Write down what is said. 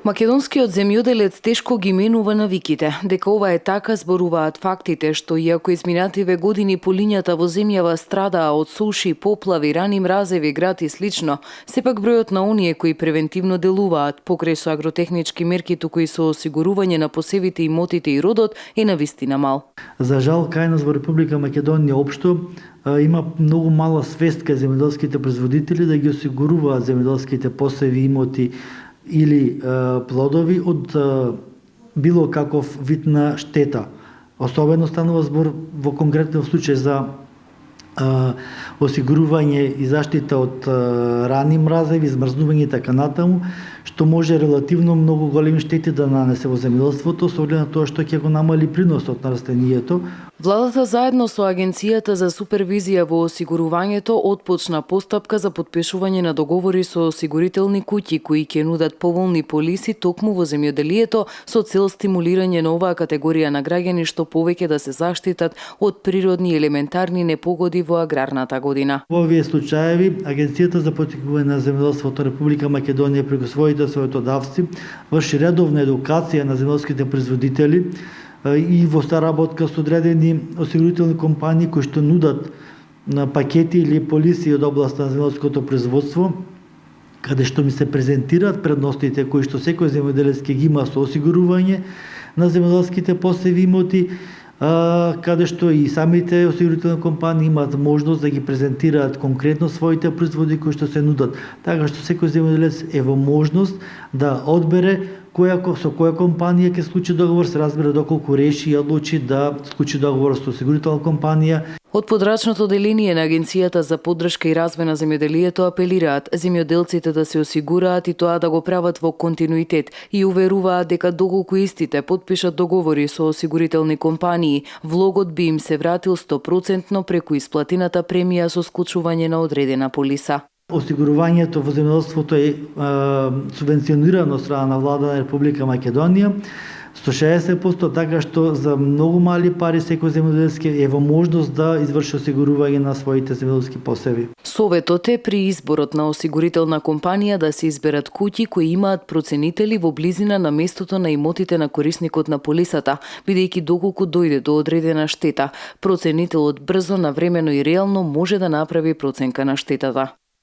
Македонскиот земјоделец тешко ги менува навиките. Дека ова е така зборуваат фактите што иако изминативе години полињата во земјава страдаа од суши, поплави, рани мразеви, град и слично, сепак бројот на оние кои превентивно делуваат покрај со агротехнички мерки туку и со осигурување на посевите, имотите и родот е навистина мал. За жал, кај нас во Република Македонија општо има многу мала свест кај земјоделските производители да ги осигуруваат земјоделските посеви, имоти или плодови од било каков вид на штета. Особено станува збор во конкретен случај за осигурување и заштита од рани мразеви, измрзнување и така натаму, што може релативно многу големи штети да нанесе во земјоделството со оглед на тоа што ќе го намали приносот на растенијето. Владата заедно со Агенцијата за супервизија во осигурувањето отпочна постапка за потпишување на договори со осигурителни куќи кои ќе нудат поволни полиси токму во земјоделието со цел стимулирање на оваа категорија на граѓани што повеќе да се заштитат од природни и елементарни непогоди во аграрната година. Во овие случаеви Агенцијата за поттикнување на земјоделството Република Македонија преку своите советодавци врши редовна едукација на земјоделските производители и во соработка со одредени осигурителни компании кои што нудат на пакети или полиси од областа на земјоделското производство, каде што ми се презентираат предностите кои што секој земјоделец ќе ги има со осигурување на земјоделските посеви имоти, каде што и самите осигурителни компании имаат можност да ги презентираат конкретно своите производи кои што се нудат. Така што секој земјоделец е во можност да одбере со која компанија ќе склучи договор, се разбира доколку реши и одлучи да склучи договор со осигурителна компанија. Од подрачното деление на Агенцијата за поддршка и развој на земјоделието апелираат земјоделците да се осигураат и тоа да го прават во континуитет и уверуваат дека доколку истите потпишат договори со осигурителни компании, влогот би им се вратил 100% преку исплатената премија со склучување на одредена полиса. Осигурувањето во земјоделството е субвенционирано од страна на влада на Република Македонија со 60%, така што за многу мали пари секој земјоделец е во можност да изврши осигурување на своите земјоделски посеви. Советот е при изборот на осигурителна компанија да се изберат куќи кои имаат проценители во близина на местото на имотите на корисникот на полисата, бидејќи доколку дојде до одредена штета, проценителот брзо, навремено и реално може да направи проценка на штетата.